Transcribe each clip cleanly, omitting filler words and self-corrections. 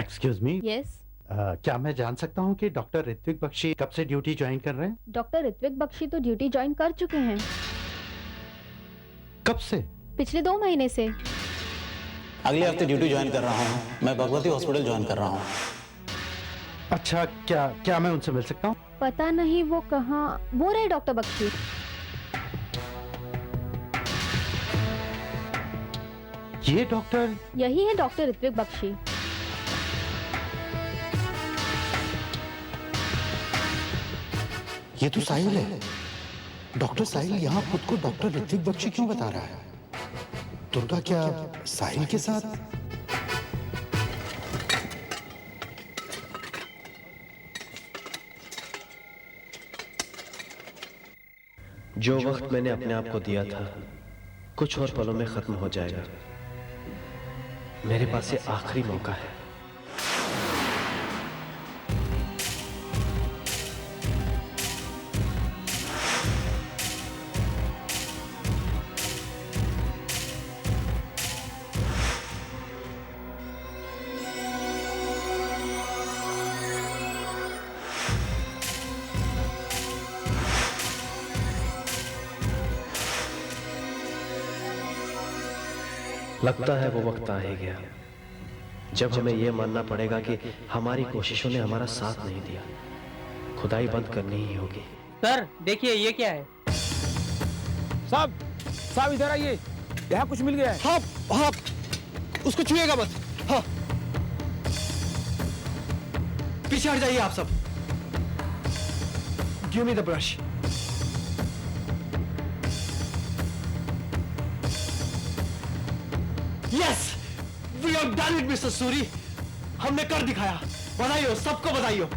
Excuse me, yes. क्या मैं जान सकता हूँ कि डॉक्टर ऋत्विक बख्शी कब से ड्यूटी ज्वाइन कर रहे हैं? डॉक्टर ऋत्विक बख्शी तो ड्यूटी ज्वाइन कर चुके हैं कब से? पिछले 2 महीने से। अगले हफ्ते ड्यूटी ज्वाइन कर रहा हूँ। मैं भगवती हॉस्पिटल ज्वाइन कर रहा हूँ। अच्छा, क्या क्या मैं उनसे मिल सकता हूँ? पता नहीं वो कहाँ। वो रहे डॉक्टर बख्शी। ये डॉक्टर? यही है डॉक्टर ऋत्विक बख्शी। ये तो साहिल है। डॉक्टर साहिल यहाँ खुद को डॉक्टर ऋत्विक बख्शी क्यों बता रहा है? दुर्गा क्या साहिल के साथ? जो वक्त मैंने अपने आप को दिया था कुछ और पलों में खत्म हो जाएगा। मेरे पास ये आखिरी मौका है। लगता है वो वक्त आ ही गया जब हमें यह मानना पड़ेगा कि हमारी कोशिशों ने हमारा साथ नहीं दिया। खुदाई बंद करनी ही होगी। सर देखिए ये क्या है। साहब साहब इधर आइए, यहाँ कुछ मिल गया है। हाँ हाँ, उसको छुएगा मत। हाँ, पीछे हट जाइए आप सब। Give me the brush. Yes, we have done it mister Suri. हमने कर दिखाया। बधाई हो, सबको बधाई हो।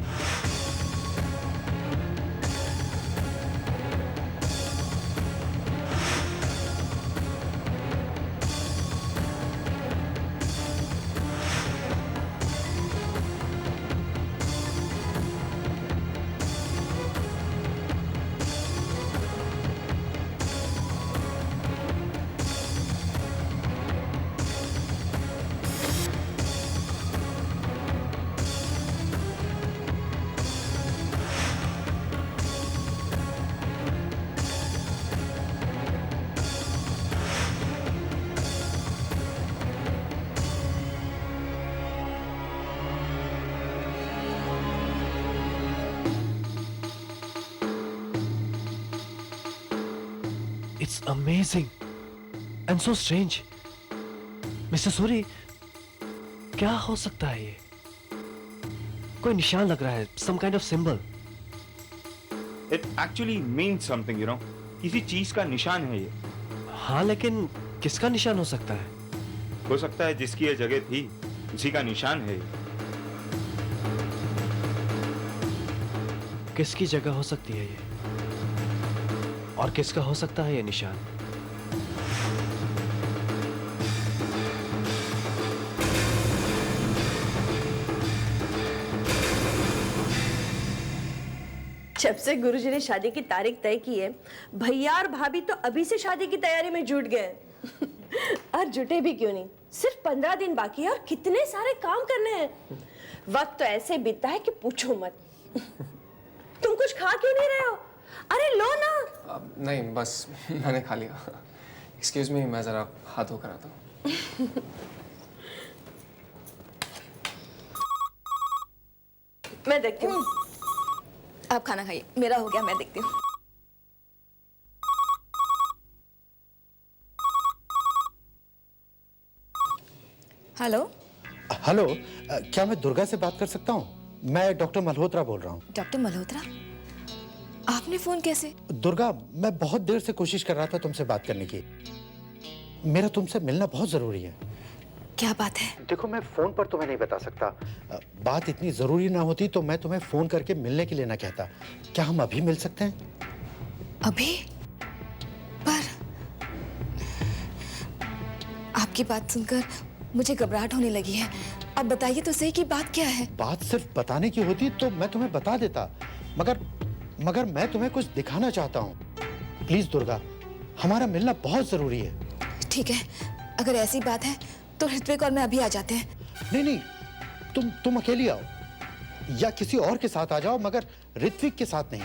It's amazing and so strange. Mister Suri, क्या हो सकता है ये? कोई निशान लग रहा है, some kind of symbol. It actually means something, you know. किसी चीज का निशान है ये। हाँ, लेकिन किसका निशान हो सकता है? हो सकता है जिसकी ये जगह थी उसी का निशान है ये। किसकी जगह हो सकती है ये? और किसका हो सकता है ये निशान? जब से गुरुजी ने शादी की तारीख तय की है, भैया और भाभी तो अभी से शादी की तैयारी में जुट गए और जुटे भी क्यों नहीं, सिर्फ 15 दिन बाकी है और कितने सारे काम करने हैं। वक्त तो ऐसे बीतता है कि पूछो मत। तुम कुछ खा क्यों नहीं रहे हो? अरे लो ना। नहीं, बस मैंने खा लिया। एक्सक्यूज मी, मैं जरा हाथ धो कर आता हूँ। मैं देखती हूँ। आप खाना खाइए, मेरा हो गया, मैं देखती हूँ। हेलो हेलो, क्या मैं दुर्गा से बात कर सकता हूँ? मैं डॉक्टर मल्होत्रा बोल रहा हूँ। डॉक्टर मल्होत्रा, आपने फोन कैसे? दुर्गा, मैं बहुत देर से कोशिश कर रहा था तुमसे बात करने की। मेरा तुमसे मिलना बहुत जरूरी है। क्या बात है? देखो, मैं फोन पर तुम्हें नहीं बता सकता। बात इतनी जरूरी ना होती तो मैं तुम्हें फोन करके मिलने के लिए ना कहता। क्या हम अभी मिल सकते हैं? अभी? पर आपकी बात सुनकर मुझे घबराहट होने लगी है। अब बताइए तो सही कि बात क्या है? बात सिर्फ बताने की होती तो मैं तुम्हें बता देता, मगर मैं तुम्हें कुछ दिखाना चाहता हूँ। प्लीज दुर्गा, हमारा मिलना बहुत जरूरी है। ठीक है, अगर ऐसी बात है तो ऋत्विक और मैं अभी आ जाते हैं। नहीं नहीं, तुम अकेली आओ या किसी और के साथ आ जाओ, मगर ऋत्विक के साथ नहीं।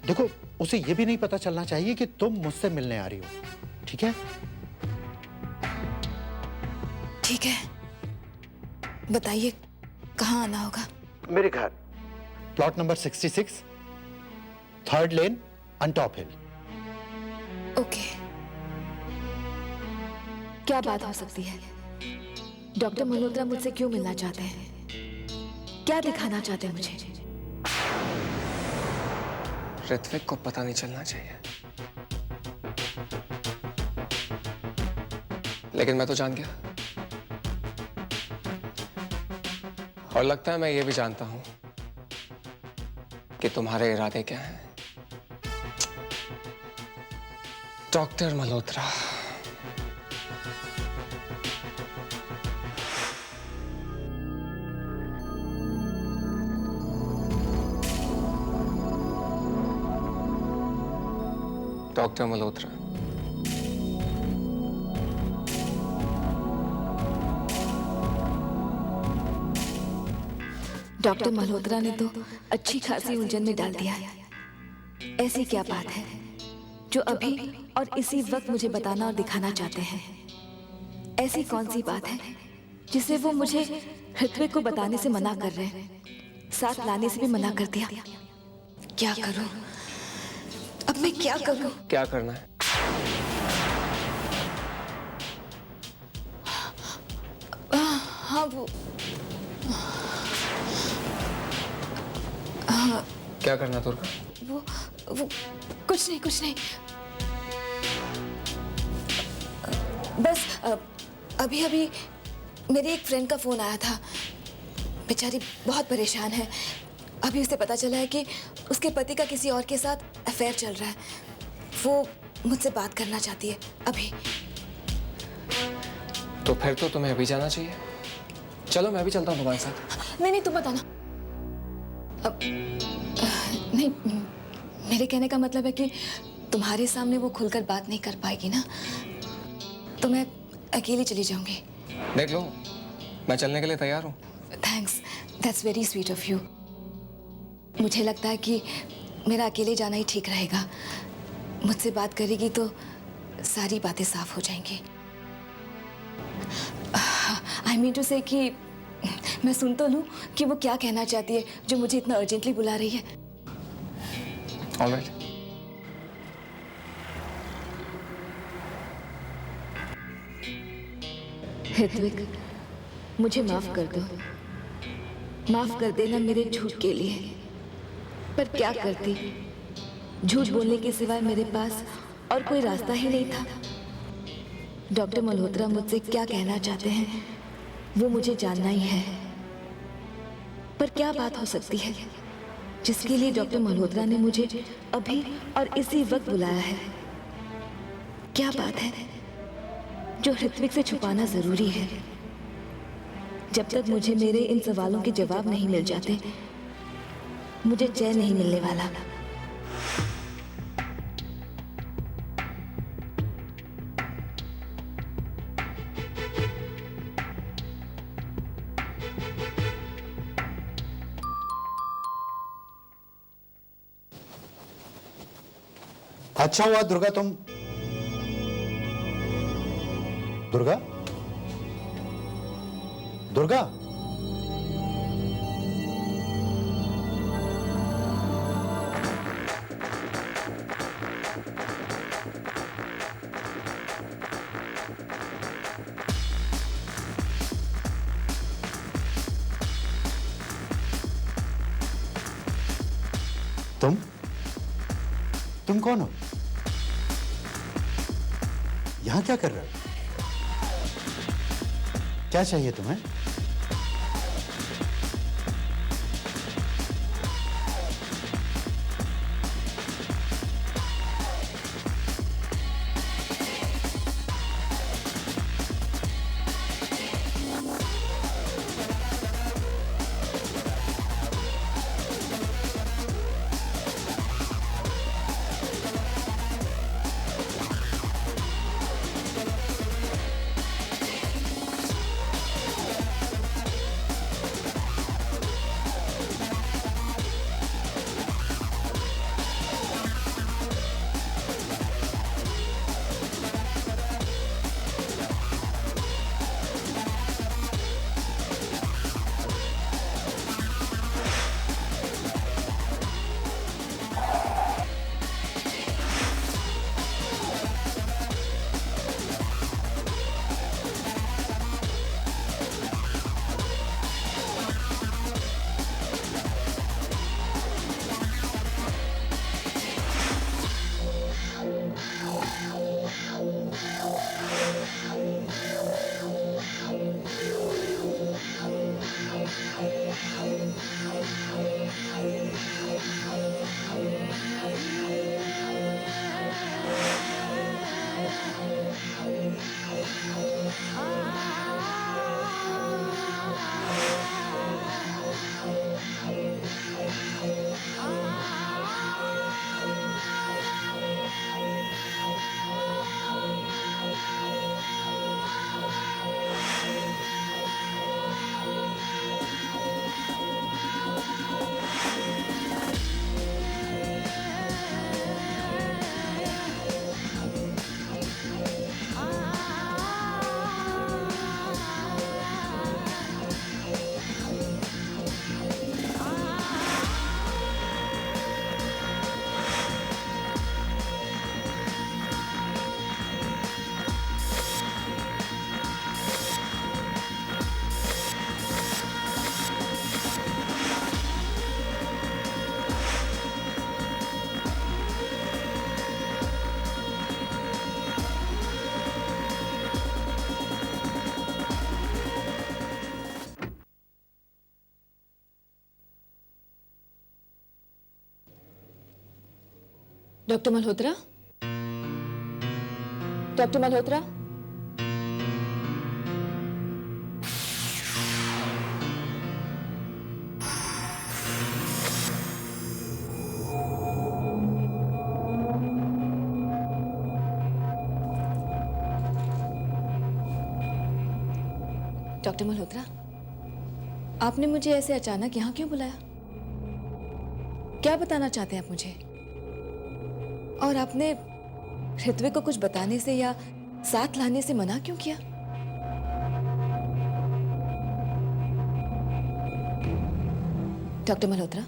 देखो, उसे ये भी नहीं पता चलना चाहिए कि तुम मुझसे मिलने आ रही हो, ठीक है? ठीक है, बताइए कहाँ आना होगा? मेरे घर, प्लॉट नंबर 66, 3rd लेन, अनटॉप हिल। ओके। क्या बात हो सकती है? डॉक्टर मल्होत्रा मुझसे क्यों मिलना चाहते हैं? क्या दिखाना चाहते हैं मुझे? ऋत्विक को पता नहीं चलना चाहिए, लेकिन मैं तो जान गया। और लगता है मैं ये भी जानता हूं कि तुम्हारे इरादे क्या हैं, doctor Malhotra. Doctor Malhotra, doctor Malhotra ने तो अच्छी खासी उलझन में डाल दिया है। ऐसी क्या बात है जो अभी और इसी वक्त मुझे बताना और दिखाना चाहते हैं? ऐसी कौन सी बात है जिसे वो मुझे ऋत्विक को बताने से मना कर रहे हैं, साथ लाने से भी मना कर दिया? क्या करूं? अब मैं क्या करूं? क्या करना है? हाँ, वो क्या करना दुर्गा? वो कुछ नहीं। बस अभी मेरी एक फ्रेंड का फोन आया था। बेचारी बहुत परेशान है। अभी उसे पता चला है कि उसके पति का किसी और के साथ अफेयर चल रहा है। वो मुझसे बात करना चाहती है अभी। तो फिर तो तुम्हें अभी जाना चाहिए। चलो मैं भी चलता हूँ तुम्हारे साथ। नहीं, तुम बताना। नहीं, मेरे कहने का मतलब है कि तुम्हारे सामने वो खुलकर बात नहीं कर पाएगी ना, तो मैं अकेली चली जाऊंगी। देख लो, मैं चलने के लिए तैयार हूँ। Thanks, that's very sweet of you. मुझे लगता है कि मेरा अकेले जाना ही ठीक रहेगा। मुझसे बात करेगी तो सारी बातें साफ हो जाएंगी। आई मीन टू से कि मैं सुन तो लूं कि वो क्या कहना चाहती है जो मुझे इतना अर्जेंटली बुला रही है। All right. ऋत्विक, मुझे माफ कर दो। माफ कर देना मेरे झूठ के लिए। पर क्या करती? झूठ बोलने के सिवाय मेरे पास और कोई रास्ता ही नहीं था। डॉक्टर मल्होत्रा मुझसे क्या कहना चाहते हैं वो मुझे जानना ही है। पर क्या बात हो सकती है जिसके लिए डॉक्टर मल्होत्रा ने मुझे अभी और इसी वक्त बुलाया है? क्या बात है जो ऋत्विक से छुपाना जरूरी है? जब तक मुझे मेरे इन सवालों के जवाब नहीं मिल जाते, मुझे चैन नहीं मिलने वाला। अच्छा हुआ दुर्गा, तुम दुर्गा दुर्गा तुम कौन हो? यहां क्या कर रहे हो? क्या चाहिए तुम्हें? Doctor Malhotra? Doctor Malhotra? Doctor Malhotra, आपने मुझे ऐसे अचानक यहाँ क्यों बुलाया? क्या बताना चाहते हैं आप मुझे? और आपने ऋत्विक को कुछ बताने से या साथ लाने से मना क्यों किया? डॉक्टर मल्होत्रा,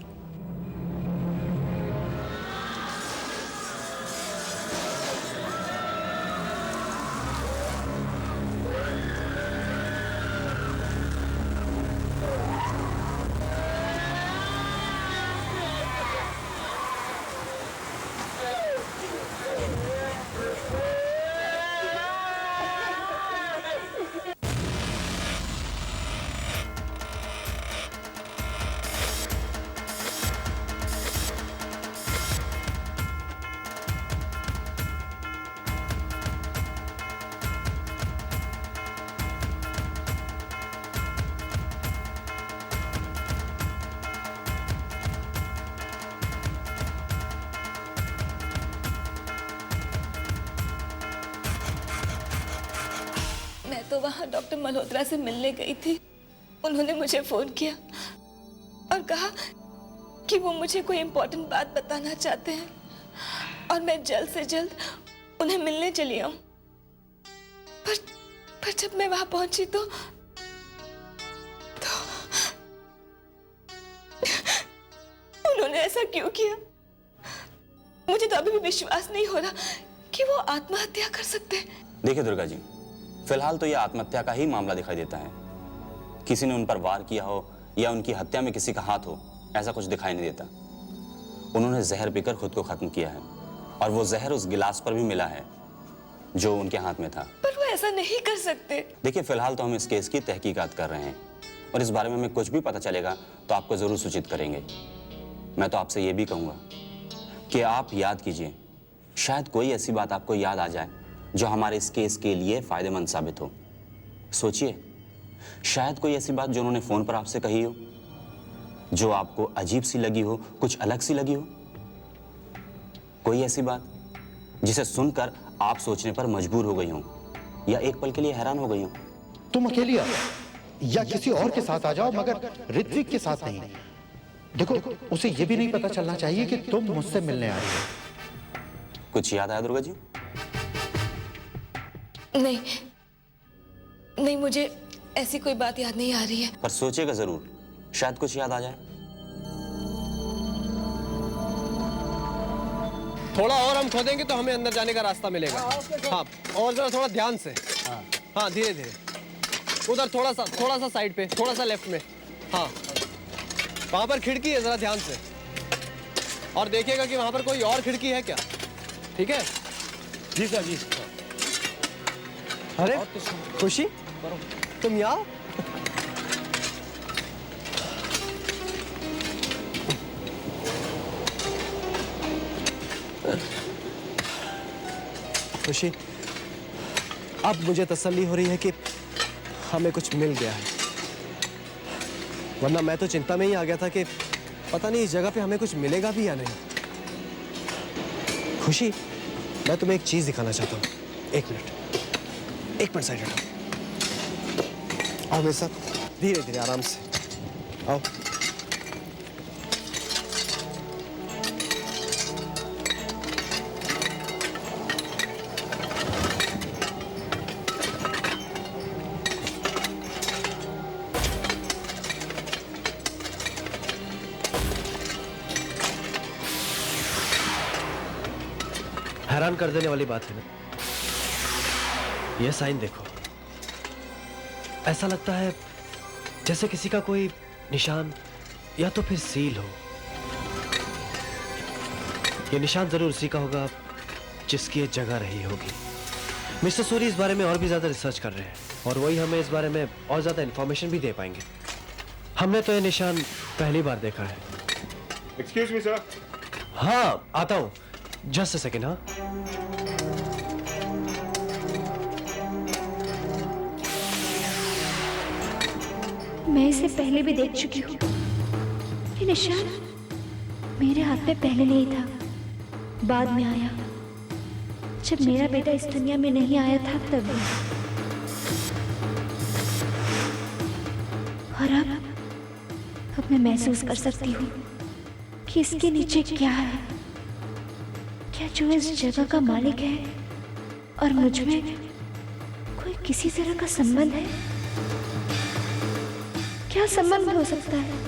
मैं तो वहां डॉक्टर मल्होत्रा से मिलने गई थी। उन्होंने मुझे फोन किया और कहा कि वो मुझे कोई इम्पोर्टेंट बात बताना चाहते हैं और मैं जल्द से जल्द उन्हें मिलने चली आऊं। पर जब मैं वहां पहुंची तो उन्होंने ऐसा क्यों किया? मुझे तो अभी भी विश्वास नहीं हो रहा कि वो आत्महत्या कर सकते हैं। देखिए दुर्गा जी, फिलहाल तो यह आत्महत्या का ही मामला दिखाई देता है। किसी ने उन पर वार किया हो या उनकी हत्या में किसी का हाथ हो, ऐसा कुछ दिखाई नहीं देता। उन्होंने जहर पीकर खुद को खत्म किया है और वो जहर उस गिलास पर भी मिला है जो उनके हाथ में था। पर वो ऐसा नहीं कर सकते। देखिए, फिलहाल तो हम इस केस की तहकीकात कर रहे हैं और इस बारे में हमें कुछ भी पता चलेगा तो आपको जरूर सूचित करेंगे। मैं तो आपसे ये भी कहूँगा कि आप याद कीजिए, शायद कोई ऐसी बात आपको याद आ जाए जो हमारे इस केस के लिए फायदेमंद साबित हो। सोचिए, शायद कोई ऐसी बात जो उन्होंने फोन पर आपसे कही हो, जो आपको अजीब सी लगी हो, कुछ अलग सी लगी हो। कोई ऐसी बात जिसे सुनकर आप सोचने पर मजबूर हो गई हो या एक पल के लिए हैरान हो गई हो। तुम अकेली आओ या किसी और के साथ आ जाओ, मगर ऋत्विक के साथ नहीं। देखो, उसे यह भी नहीं पता चलना चाहिए कि तुम मुझसे मिलने आ रही हो। कुछ याद आया दुर्गा जी? नहीं, मुझे ऐसी कोई बात याद नहीं आ रही है। पर सोचिएगा जरूर, शायद कुछ याद आ जाए। थोड़ा और हम खोदेंगे तो हमें अंदर जाने का रास्ता मिलेगा। हाँ, और जरा थोड़ा ध्यान से। हाँ, धीरे धीरे। उधर थोड़ा सा साइड पे, थोड़ा सा लेफ्ट में। हाँ, वहां पर खिड़की है, जरा ध्यान से। और देखिएगा कि वहां पर कोई और खिड़की है क्या। ठीक है जी सर, जी। अरे खुशी, तुम यहाँ? खुशी, अब मुझे तसल्ली हो रही है कि हमें कुछ मिल गया है, वरना मैं तो चिंता में ही आ गया था कि पता नहीं इस जगह पे हमें कुछ मिलेगा भी या नहीं। खुशी, मैं तुम्हें एक चीज दिखाना चाहता हूँ। एक मिनट साइड हटो। आओ मेरे साथ, धीरे धीरे, आराम से आओ। हैरान कर देने वाली बात है ना, यह साइन देखो। ऐसा लगता है जैसे किसी का कोई निशान या तो फिर सील हो। यह निशान जरूर उसी का होगा जिसकी ये जगह रही होगी। मिस्टर सूरी इस बारे में और भी ज्यादा रिसर्च कर रहे हैं और वही हमें इस बारे में और ज्यादा इंफॉर्मेशन भी दे पाएंगे। हमने तो ये निशान पहली बार देखा है। Excuse me sir. हाँ, आता हूं। जस्ट अ सेकेंड, हाँ? मैं इसे पहले भी देख चुकी हूँ। ये निशान मेरे हाथ में पहले नहीं था, बाद में आया, जब मेरा बेटा इस दुनिया में नहीं आया था तभी। और अब मैं महसूस कर सकती हूँ कि इसके नीचे क्या है। क्या जो इस जगह का मालिक है और मुझ में कोई किसी तरह का संबंध है? क्या संबंध हो सकता है?